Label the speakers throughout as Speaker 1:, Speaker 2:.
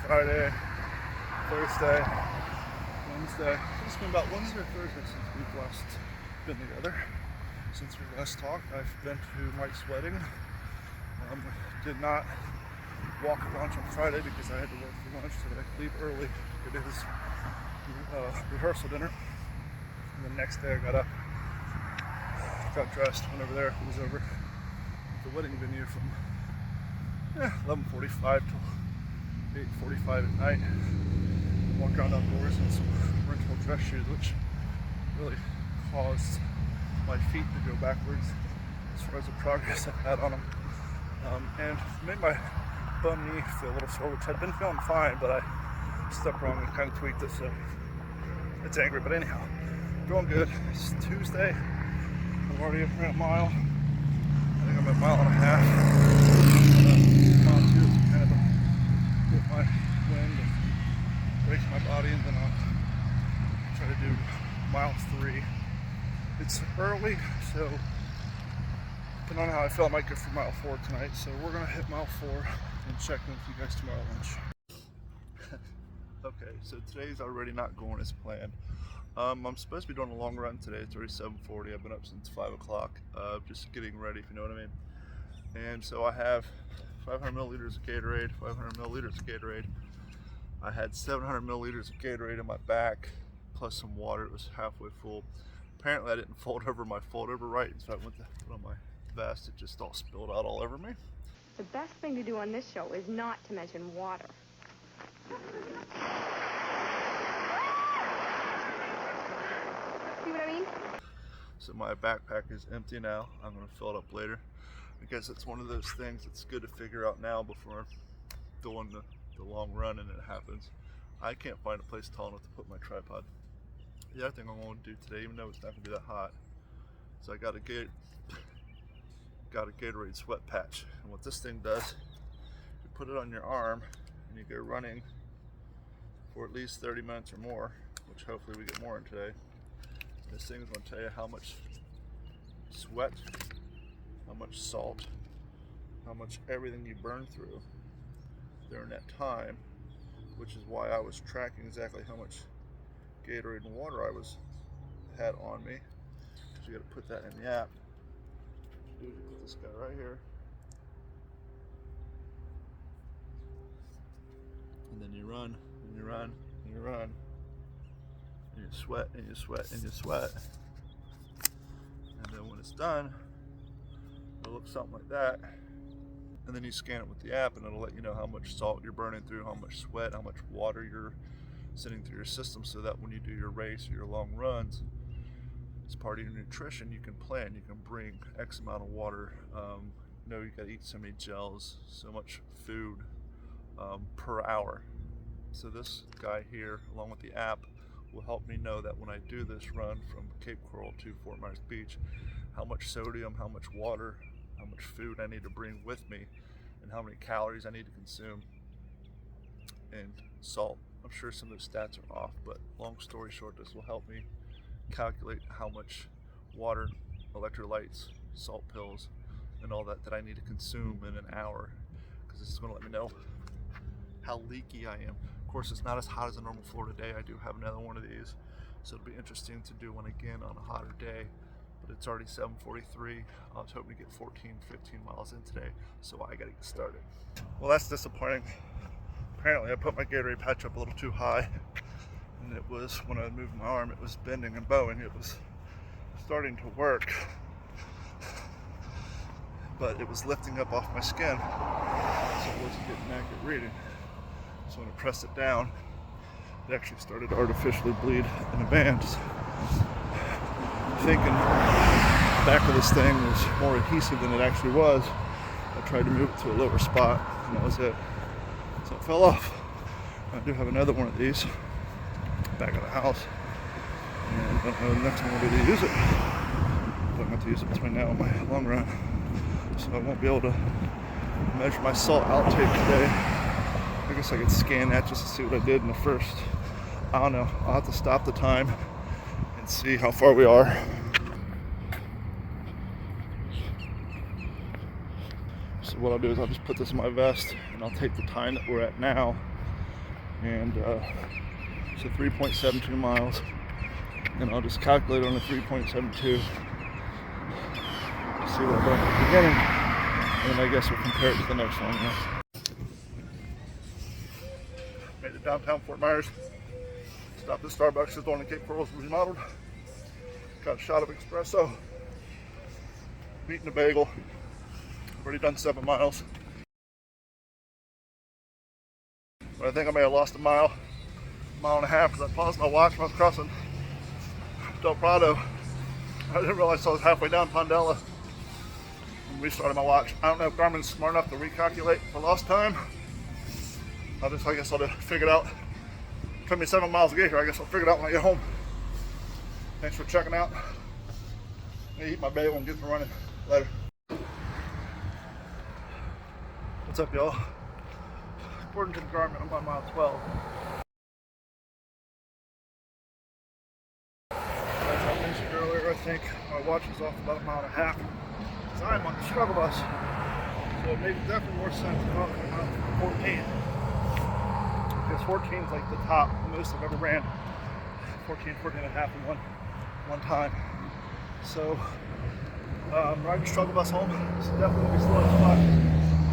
Speaker 1: Friday, Thursday, Wednesday. It's been about Wednesday or Thursday since we've last been together. Since we last talked, I've been to Mike's wedding. Did not walk at lunch on Friday because I had to work for lunch, so that I could leave early. It is rehearsal dinner. And the next day I got up, got dressed, went over there. It was over at the wedding venue from 11:45 till 8:45 at night. Walked around outdoors in some rental dress shoes, which really caused my feet to go backwards as far as the progress I've had on them. And made my bum knee feel a little sore, which I'd been feeling fine, but I stepped wrong and kind of tweaked it, so it's angry. But anyhow, going good. It's Tuesday. I've already ran a mile. I think I'm at a mile and a half. Mile 2 is kind of to get my wind and brace my body, and then I'll try to do mile 3. It's early, so depending on how I feel, I might go for mile 4 tonight. So we're gonna hit mile 4 and check in with you guys tomorrow at lunch. Okay, so today's already not going as planned. I'm supposed to be doing a long run today. It's already 7:40. I've been up since 5 o'clock, just getting ready, if you know what I mean. And so I have 500 milliliters of Gatorade, 500 milliliters of Gatorade. I had 700 milliliters of Gatorade in my back, plus some water. It was halfway full. Apparently I didn't fold over my fold over right, so I went to put on my vest. It just all spilled out all over me.
Speaker 2: The best thing to do on this show is not to mention water. See what I mean?
Speaker 1: So my backpack is empty now. I'm gonna fill it up later. I guess it's one of those things that's good to figure out now before doing the long run and it happens. I can't find a place tall enough to put my tripod. The other thing I'm going to do today, even though it's not going to be that hot, so I got a Gatorade sweat patch. And what this thing does, you put it on your arm and you go running for at least 30 minutes or more, which hopefully we get more in today. This thing is going to tell you how much sweat, how much salt, how much everything you burn through during that time, which is why I was tracking exactly how much Gatorade and water I had on me. So you got to put that in the app. You put this guy right here, and then you run and you run and you run, and you sweat and you sweat and you sweat, and then when it's done, it'll look something like that. And then you scan it with the app, and it'll let you know how much salt you're burning through, how much sweat, how much water you're sending through your system, so that when you do your race or your long runs, as part of your nutrition, you can plan. You can bring X amount of water. You got to eat so many gels, so much food per hour. So this guy here, along with the app, will help me know that when I do this run from Cape Coral to Fort Myers Beach, how much sodium, how much water, how much food I need to bring with me, and how many calories I need to consume, and salt. I'm sure some of those stats are off, but long story short, this will help me calculate how much water, electrolytes, salt pills, and all that I need to consume in an hour, because this is going to let me know how leaky I am. Of course, it's not as hot as a normal Florida day. I do have another one of these, so it'll be interesting to do one again on a hotter day. But it's already 7:43. I was hoping to get 14, 15 miles in today, so I gotta get started. Well, that's disappointing. Apparently I put my Gatorade patch up a little too high, and it was, when I moved my arm, it was bending and bowing. It was starting to work, but it was lifting up off my skin, so it wasn't getting an accurate reading. So when I pressed it down, it actually started to artificially bleed in the bands. Thinking the back of this thing was more adhesive than it actually was, I tried to move it to a lower spot, and that was it. So it fell off. I do have another one of these back of the house, and I don't know the next time I'll be able to use it. But I'm going to use it between now and my long run, so I won't be able to measure my salt outtake today. I guess I could scan that just to see what I did in the first. I don't know. I'll have to stop the time and see how far we are. So what I'll do is I'll just put this in my vest, and I'll take the time that we're at now and so 3.72 miles, and I'll just calculate on the 3.72, see what I done at the beginning, and I guess we'll compare it to the next one. Made it downtown Fort Myers. Stopped at Starbucks, is the one in Cape Coral's remodeled. Got a shot of espresso, eating a bagel. Already done 7 miles. But I think I may have lost a mile and a half, because I paused my watch when I was crossing Del Prado. I didn't realize I was halfway down Pondella and restarted my watch. I don't know if Garmin's smart enough to recalculate for lost time. I guess I'll just figure it out. It took me 7 miles to get here. I guess I'll figure it out when I get home. Thanks for checking out. I'm gonna eat my bagel and get to running. Later. What's up, y'all? According to the Garmin, I'm on mile 12. As I mentioned earlier, I think my watch is off about a mile and a half. So I'm on the struggle bus. So it makes definitely more sense to talk about 14. Because 14 is like the top, the most I've ever ran. 14 and a half in one time. So riding the struggle bus home, this is definitely going to be slow as fuck.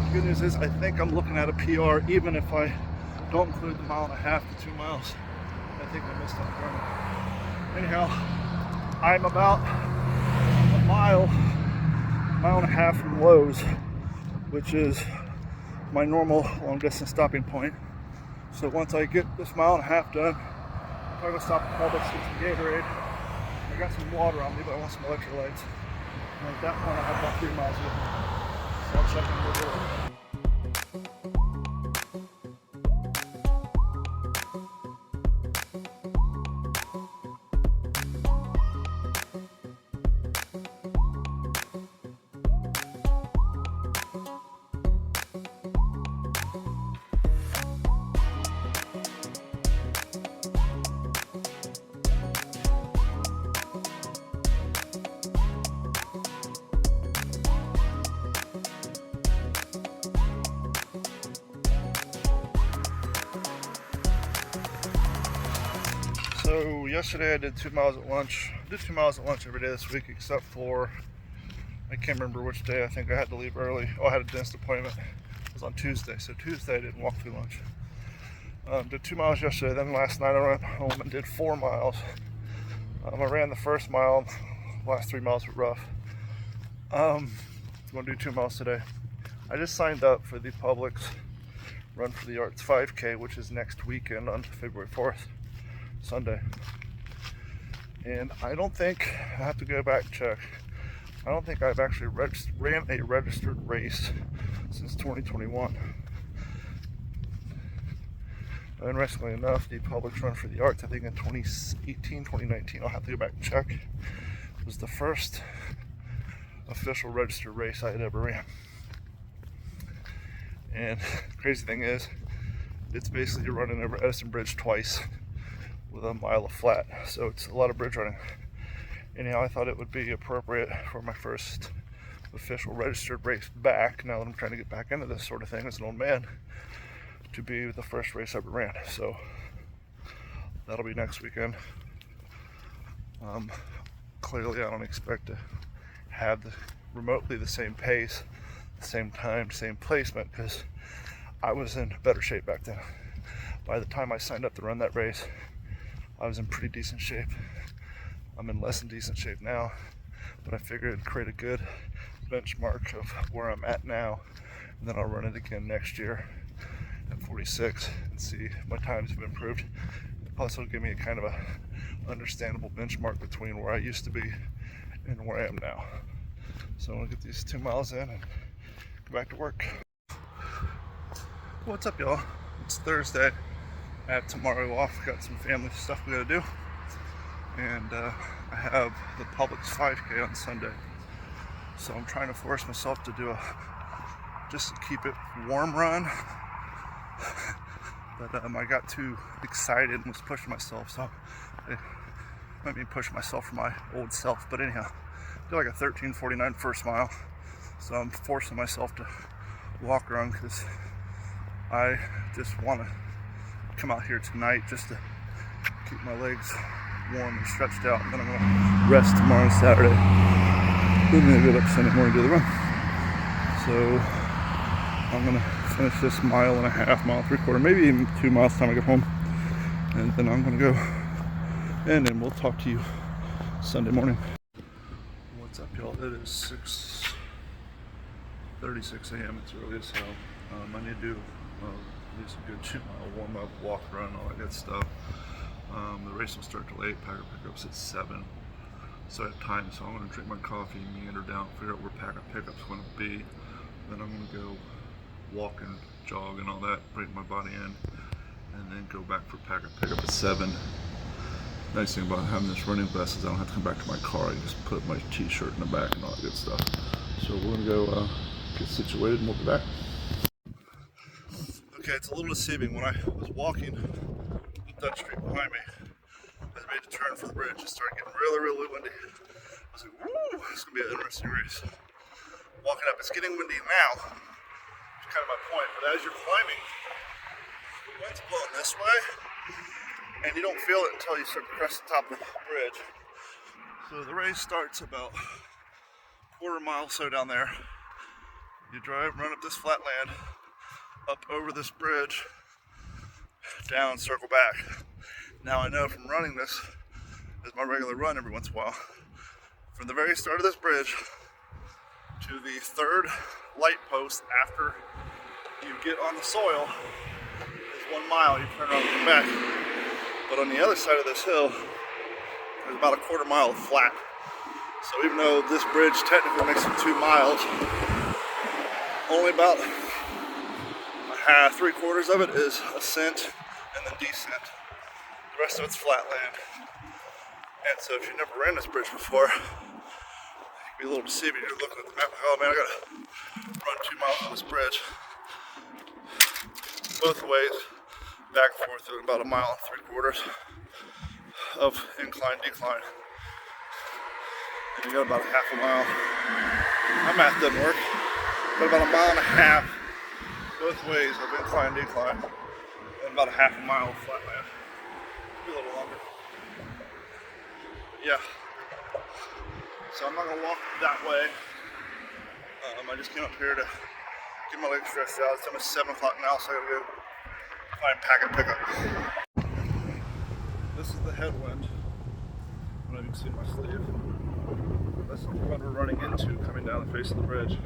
Speaker 1: The good news is I think I'm looking at a PR even if I don't include the mile and a half to 2 miles. I think I missed on the Garmin. Anyhow, I'm about a mile and a half from Lowe's, which is my normal long distance stopping point. So once I get this mile and a half done, I'm probably gonna stop at Publix, get some Gatorade. I got some water on me, but I want some electrolytes. And at that point, I have about 3 miles left. So I'll check in a little bit. So yesterday I did 2 miles at lunch. I did 2 miles at lunch every day this week except for, I can't remember which day. I think I had to leave early. Oh, I had a dentist appointment. It was on Tuesday. So Tuesday I didn't walk through lunch. Did 2 miles yesterday. Then last night I went home and did 4 miles. I ran the first mile. The last 3 miles were rough. I'm going to do 2 miles today. I just signed up for the Publix Run for the Arts 5K, which is next weekend on February 4th. Sunday. And I don't think, I have to go back and check, I don't think I've actually ran a registered race since 2021. Interestingly enough, the Publix Run for the Arts, I think in 2018, 2019, I'll have to go back and check, was the first official registered race I had ever ran. And the crazy thing is, it's basically running over Edison Bridge twice with a mile of flat, so it's a lot of bridge running. Anyhow, I thought it would be appropriate for my first official registered race back, now that I'm trying to get back into this sort of thing as an old man, to be the first race I ever ran. So that'll be next weekend. Clearly I don't expect to have remotely the same pace, the same time, same placement, because I was in better shape back then. By the time I signed up to run that race, I was in pretty decent shape. I'm in less than decent shape now, but I figured I'd create a good benchmark of where I'm at now, and then I'll run it again next year at 46 and see if my times have improved. Plus it'll give me a kind of a understandable benchmark between where I used to be and where I am now. So I'm gonna get these 2 miles in and go back to work. What's up, y'all? It's Thursday. I have tomorrow off, got some family stuff we gotta do, and I have the Publix 5K on Sunday, so I'm trying to force myself to do just to keep it warm run, but I got too excited and was pushing myself, so it might be pushing myself for my old self. But anyhow, I did like a 13:49 first mile, so I'm forcing myself to walk around because I just want to come out here tonight just to keep my legs warm and stretched out, and then I'm gonna rest tomorrow and Saturday. Then maybe get up Sunday morning to do the run. So I'm gonna finish this 1.5 miles, mile 3/4, maybe even 2 miles time I get home, and then I'm gonna go in and we'll talk to you Sunday morning. What's up, y'all? It is 6:36 a.m. It's early as hell. I need to do some good 2 mile warm up, walk, run, all that good stuff. The race will start till 8. Packer pickups at 7. So I have time. So I'm gonna drink my coffee, meander down, figure out where Packer pickup's gonna be. Then I'm gonna go walk and jog and all that, break my body in, and then go back for Packer pickup at 7. Nice thing about having this running vest is I don't have to come back to my car. I just put my t-shirt in the back and all that good stuff. So we're gonna go get situated and we'll be back. Okay, it's a little deceiving. When I was walking Dutch Street behind me, I made a turn for the bridge. It started getting really windy. I was like, woo, it's gonna be an interesting race. Walking up, it's getting windy now, which is kind of my point, but as you're climbing, the wind's blowing this way, and you don't feel it until you start to crest the top of the bridge. So the race starts about 1/4 mile or so down there. You drive, run up this flat land, up over this bridge, down, circle back. Now I know from running this as my regular run every once in a while, from the very start of this bridge to the 3rd light post after you get on the soil is 1 mile. You turn around and come back. But on the other side of this hill, there's about 1/4 mile of flat. So even though this bridge technically makes it 2 miles, only about 3/4 of it is ascent and then descent. The rest of it's flat land. And so if you've never ran this bridge before, it can be a little deceiving. You're looking at the map like, oh man, I gotta run 2 miles on this bridge. Both ways, back and forth, doing about 1 3/4 miles of incline, decline. And you got about 1/2 mile. My math doesn't work, but about 1.5 miles both ways of incline, decline, and about 1/2 mile of flat land. Maybe a little longer. Yeah. So I'm not gonna walk that way. I just came up here to get my legs stretched out. It's almost 7 o'clock now, so I gotta go find Packer pickup. This is the headwind. I don't know if you can see my sleeve. That's the one we're running into coming down the face of the bridge.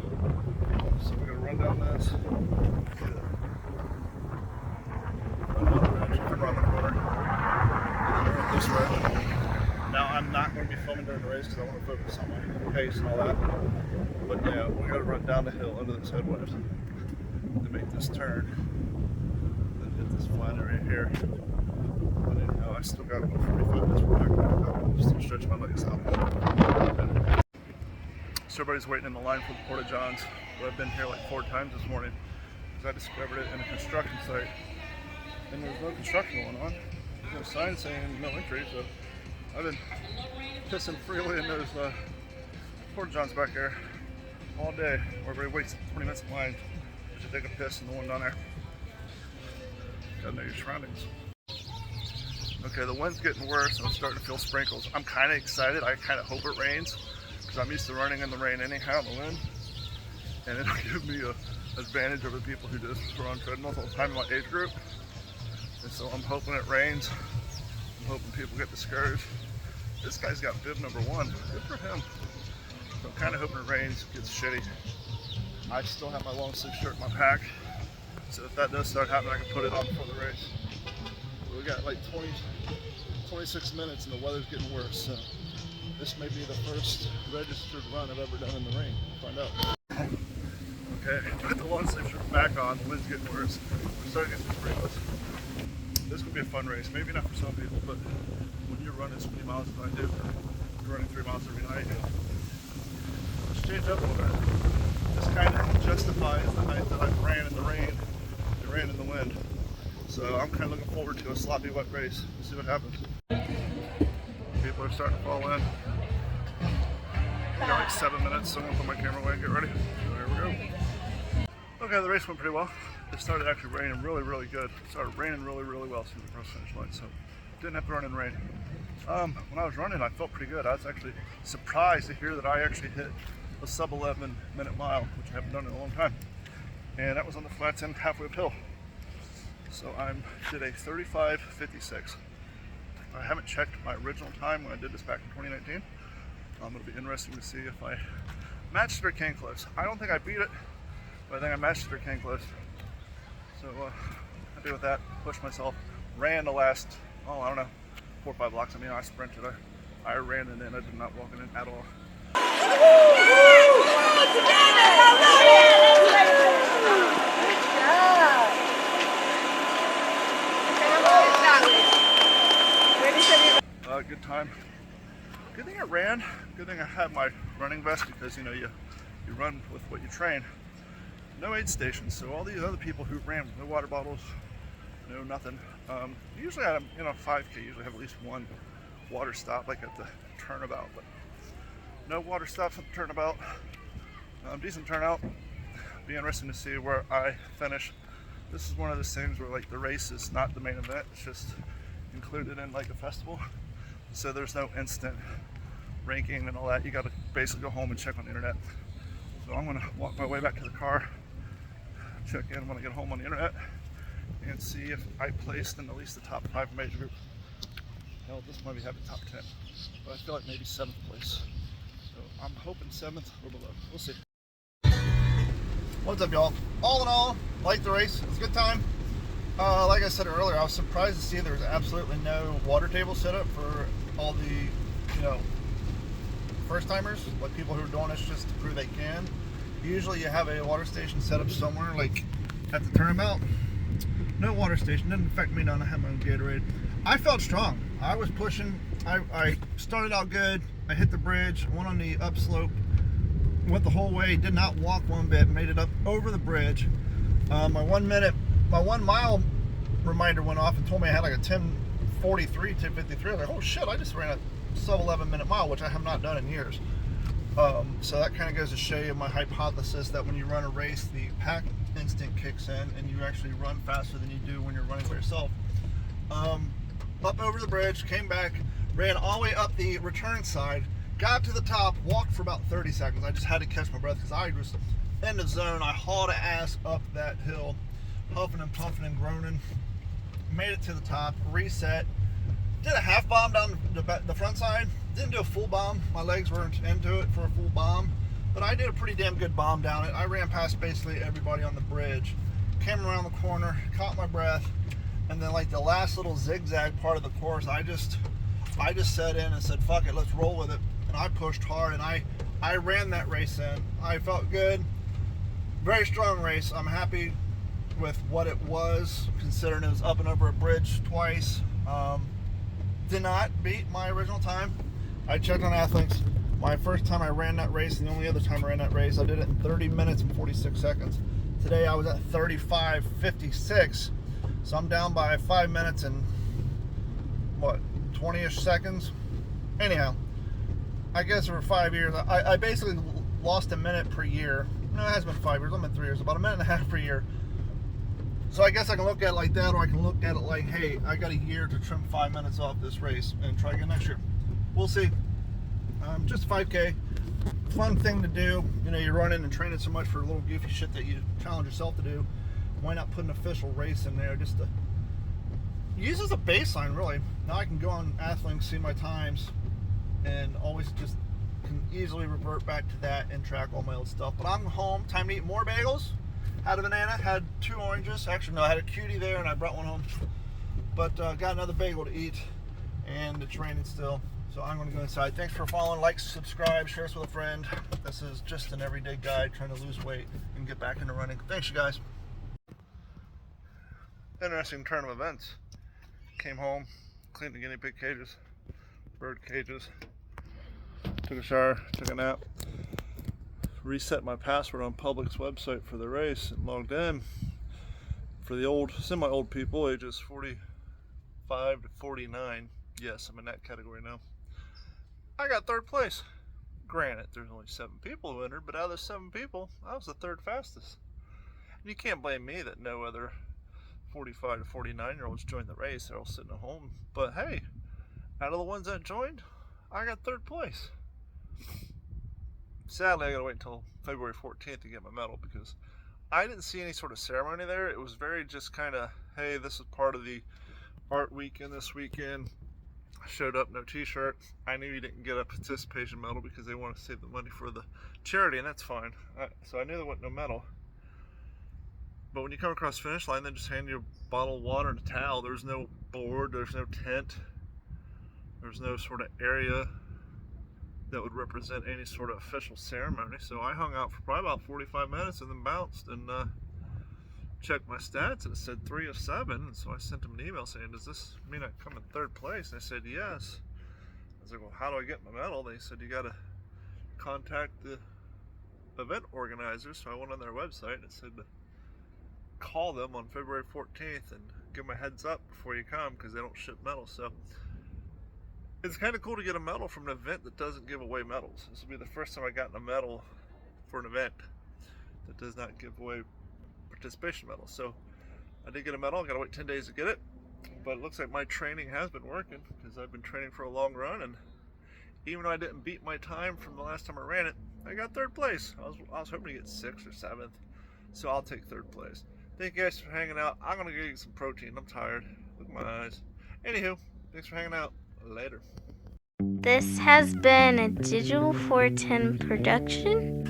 Speaker 1: So we're gonna run down this. Run down the bridge, come around the corner. And then run this way. Now I'm not going to be filming during the race because I want to focus on my pace and all that. But yeah, we got to run down the hill under this headwind to make this turn. Then hit this flat area here. But anyhow, I still got about 45 minutes for back. Just to stretch my legs out. So everybody's waiting in the line for the Porta Johns. But I've been here like 4 times this morning because I discovered it in a construction site. And there's no construction going on. There's no sign saying no entry, so I've been pissing freely in those Porta Johns back there all day. Where everybody waits 20 minutes in line to take a piss in the one down there. Gotta know your surroundings. Okay, the wind's getting worse and I'm starting to feel sprinkles. I'm kind of excited. I kind of hope it rains because I'm used to running in the rain anyhow, in the wind. And it'll give me an advantage over people who just run on treadmills all the time in my age group. And so I'm hoping it rains. I'm hoping people get discouraged. This guy's got bib number 1. Good for him. So I'm kind of hoping it rains, gets shitty. I still have my long sleeve shirt in my pack. So if that does start happening, I can put it on before the race. We got like 26 minutes and the weather's getting worse. So this may be the first registered run I've ever done in the rain. We'll find out. Okay, put the long sleeve shirt back on. The wind's getting worse. We're starting to get some sprinkles. This could be a fun race. Maybe not for some people, but when you're running as many miles as I do, you're running 3 miles every night. Let's change up a little bit. This kind of justifies the night that I ran in the rain and ran in the wind. So I'm kind of looking forward to a sloppy, wet race. We'll see what happens. People are starting to fall in. We got like 7 minutes, so I'm going to put my camera away and get ready. So here we go. Okay, the race went pretty well. it started actually raining really good. It started raining really well as soon as we crossed the finish line, so didn't have to run in the rain. When I was running, I felt pretty good. I was actually surprised to hear that I actually hit a sub 11 minute mile, which I haven't done in a long time. And that was on the flats end halfway uphill. So I did a 35:56. I haven't checked my original time when I did this back in 2019. It'll be interesting to see if I matched it or came close. I don't think I beat it, but I think I matched it or came close. So happy with that. Pushed myself. Ran the last, I don't know, 4 or 5 blocks. I mean, I sprinted. I ran it in. I did not walk it in at all. Good time. Good thing I ran. Good thing I had my running vest, because you know you run with what you train. No aid stations, so all these other people who ran with no water bottles, no nothing. Usually at a 5K, usually have at least one water stop, like at the turnabout, but no water stops at the turnabout. Decent turnout. Be interesting to see where I finish. This is one of those things where like the race is not the main event, it's just included in like a festival. So there's no instant ranking and all that. You got to basically go home and check on the internet. So I'm going to walk my way back to the car, check in when I get home on the internet, and see if I placed in at least the top 5 major group. Hell, this might be having top 10, but I feel like maybe 7th place. So I'm hoping 7th or below. We'll see. What's up, y'all? All in all, liked the race. It was a good time. Like I said earlier, I was surprised to see there was absolutely no water table set up for all the, first timers, like people who are doing this just to prove they can. Usually you have a water station set up somewhere, like at the turnabout. No water station, didn't affect me none. I had my own Gatorade. I felt strong. I was pushing. I started out good. I hit the bridge, went on the upslope, went the whole way, did not walk one bit, made it up over the bridge. My 1 mile reminder went off and told me I had like a 10:43, 10:53. I was like, oh shit, I just ran a sub 11 minute mile, which I have not done in years. So that kind of goes to show you my hypothesis that when you run a race, the pack instinct kicks in and you actually run faster than you do when you're running by yourself. Up over the bridge, came back, ran all the way up the return side, got to the top, walked for about 30 seconds. I just had to catch my breath because I was in the zone. I hauled ass up that hill, huffing and puffing and groaning. Made it to the top, reset, did a half bomb down the front side. Didn't do a full bomb. My legs weren't into it for a full bomb, but I did a pretty damn good bomb down it. I ran past basically everybody on the bridge, came around the corner, caught my breath, and then like the last little zigzag part of the course, I just set in and said, fuck it, let's roll with it. And I pushed hard and I ran that race in. I felt good. Very strong race. I'm happy with what it was, considering it was up and over a bridge twice. Did not beat my original time. I checked on Athlinks. My first time I ran that race, and the only other time I ran that race, I did it in 30 minutes and 46 seconds. Today I was at 35:56, so I'm down by 5 minutes and what, 20-ish seconds. Anyhow, I guess over 5 years, I basically lost a minute per year. No, it has been 5 years. I'm in 3 years, about a minute and a half per year. So I guess I can look at it like that, or I can look at it like, hey, I got a year to trim 5 minutes off this race and try again next year. We'll see. Just 5K, fun thing to do. You know, you're running and training so much for a little goofy shit that you challenge yourself to do. Why not put an official race in there just to use as a baseline, really? Now I can go on Athlinks, see my times, and always just can easily revert back to that and track all my old stuff. But I'm home. Time to eat more bagels. Had a banana, had 2 oranges. Actually, no, I had a cutie there and I brought one home. But got another bagel to eat, and it's raining still. So I'm going to go inside. Thanks for following. Like, subscribe, share this with a friend. This is just an everyday guy trying to lose weight and get back into running. Thanks, you guys. Interesting turn of events. Came home, cleaned the guinea pig cages, bird cages, took a shower, took a nap, reset my password on Publix website for the race and logged in. For the old, semi-old people, ages 45 to 49. Yes, I'm in that category now. I got 3rd place. Granted, there's only 7 people who entered, but out of the 7 people, I was the 3rd fastest. You can't blame me that no other 45 to 49-year-olds joined the race. They're all sitting at home. But hey, out of the ones that joined, I got third place. Sadly, I gotta wait until February 14th to get my medal because I didn't see any sort of ceremony there. It was very just kind of, hey, this is part of the art weekend this weekend. I showed up, no t-shirt. I knew you didn't get a participation medal because they want to save the money for the charity, and that's fine. So I knew there wasn't no medal. But when you come across the finish line, they just hand you a bottle of water and a towel. There's no board, there's no tent, there's no sort of area that would represent any sort of official ceremony. So I hung out for probably about 45 minutes and then bounced and checked my stats, and it said 3 of 7. And so I sent them an email saying, does this mean I come in third place? And they said yes. I was like, well, how do I get my medal? They said you got to contact the event organizers. So I went on their website and it said to call them on February 14th and give them a heads up before you come because they don't ship medals. So it's kind of cool to get a medal from an event that doesn't give away medals. This will be the first time I got a medal for an event that does not give away participation medals. So I did get a medal. I gotta wait 10 days to get it, but it looks like my training has been working because I've been training for a long run, and even though I didn't beat my time from the last time I ran it, I got third place. I was hoping to get 6th or 7th, so I'll take third place. Thank you guys for hanging out. I'm gonna go get some protein. I'm tired. Look at my eyes. Anywho, thanks for hanging out. Later.
Speaker 3: This has been a Digital 410 production.